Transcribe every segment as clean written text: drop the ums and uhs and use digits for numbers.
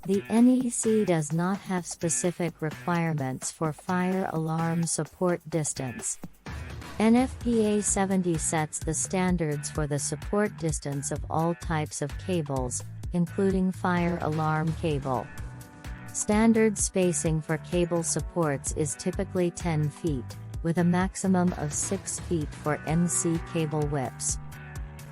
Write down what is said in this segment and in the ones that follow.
The NEC does not have specific requirements for fire alarm support distance. NFPA 70 sets the standards for the support distance of all types of cables, including fire alarm cable. Standard spacing for cable supports is typically 10 feet, with a maximum of 6 feet for MC cable whips.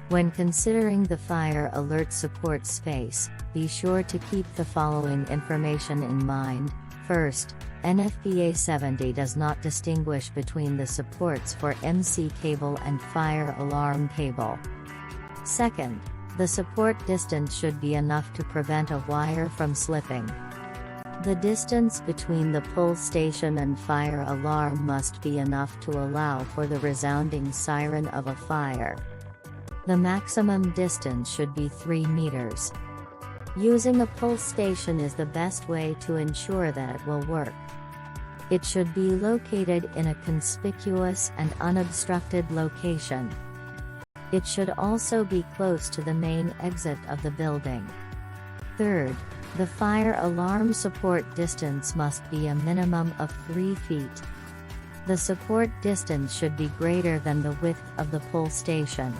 When considering the fire alert support space, be sure to keep the following information in mind. First, NFPA 70 does not distinguish between the supports for MC cable and fire alarm cable. Second, the support distance should be enough to prevent a wire from slipping. The distance between the pull station and fire alarm must be enough to allow for the resounding siren of a fire. The maximum distance should be 3 meters. Using a pull station is the best way to ensure that it will work. It should be located in a conspicuous and unobstructed location. It should also be close to the main exit of the building. Third, the fire alarm support distance must be a minimum of 3 feet. The support distance should be greater than the width of the pull station.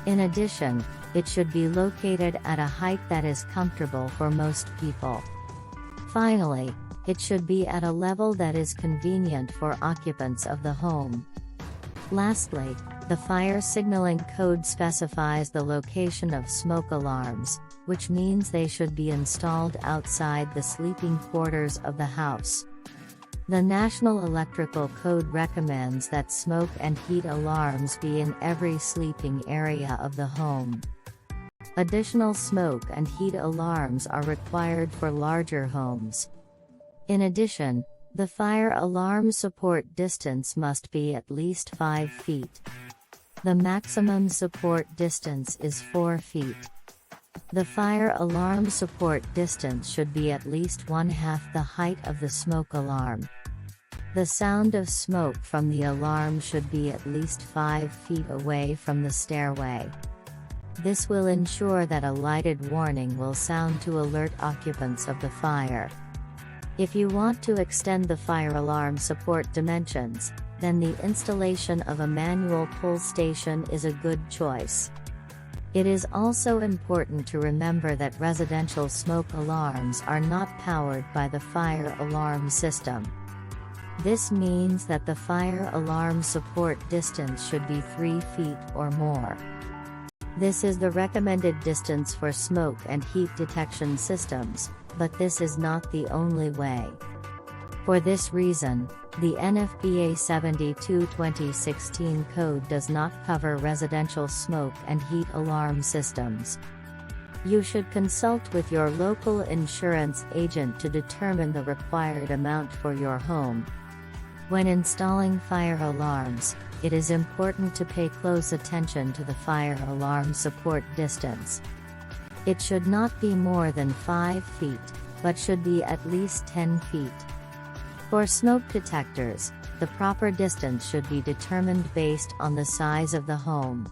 In addition, it should be located at a height that is comfortable for most people. Finally, it should be at a level that is convenient for occupants of the home. Lastly, the fire signaling code specifies the location of smoke alarms, which means they should be installed outside the sleeping quarters of the house. The National Electrical Code recommends that smoke and heat alarms be in every sleeping area of the home. Additional smoke and heat alarms are required for larger homes. In addition, the fire alarm support distance must be at least 5 feet. The maximum support distance is 4 feet. The fire alarm support distance should be at least 1/2 the height of the smoke alarm. The sound of smoke from the alarm should be at least 5 feet away from the stairway. This will ensure that a lighted warning will sound to alert occupants of the fire. If you want to extend the fire alarm support dimensions, then the installation of a manual pull station is a good choice. It is also important to remember that residential smoke alarms are not powered by the fire alarm system. This means that the fire alarm support distance should be 3 feet or more. This is the recommended distance for smoke and heat detection systems, but this is not the only way. For this reason, the NFPA 72/2016 code does not cover residential smoke and heat alarm systems. You should consult with your local insurance agent to determine the required amount for your home. When installing fire alarms, it is important to pay close attention to the fire alarm support distance. It should not be more than 5 feet, but should be at least 10 feet. For smoke detectors, the proper distance should be determined based on the size of the home.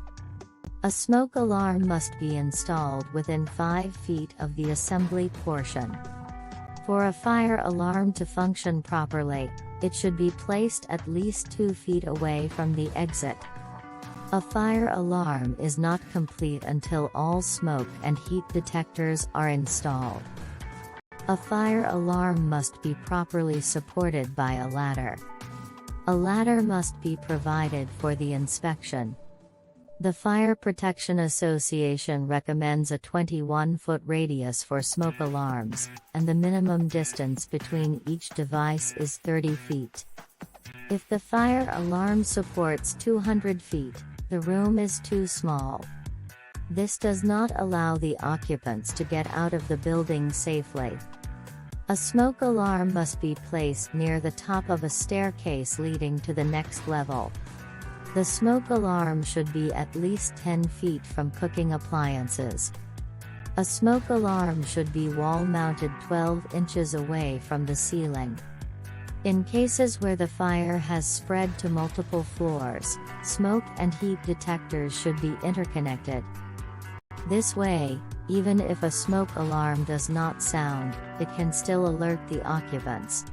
A smoke alarm must be installed within 5 feet of the assembly portion. For a fire alarm to function properly, it should be placed at least 2 feet away from the exit. A fire alarm is not complete until all smoke and heat detectors are installed. A fire alarm must be properly supported by a ladder. A ladder must be provided for the inspection. The Fire Protection Association recommends a 21-foot radius for smoke alarms, and the minimum distance between each device is 30 feet. If the fire alarm supports 200 feet, the room is too small. This does not allow the occupants to get out of the building safely. A smoke alarm must be placed near the top of a staircase leading to the next level. The smoke alarm should be at least 10 feet from cooking appliances. A smoke alarm should be wall-mounted 12 inches away from the ceiling. In cases where the fire has spread to multiple floors, smoke and heat detectors should be interconnected. This way, even if a smoke alarm does not sound, it can still alert the occupants.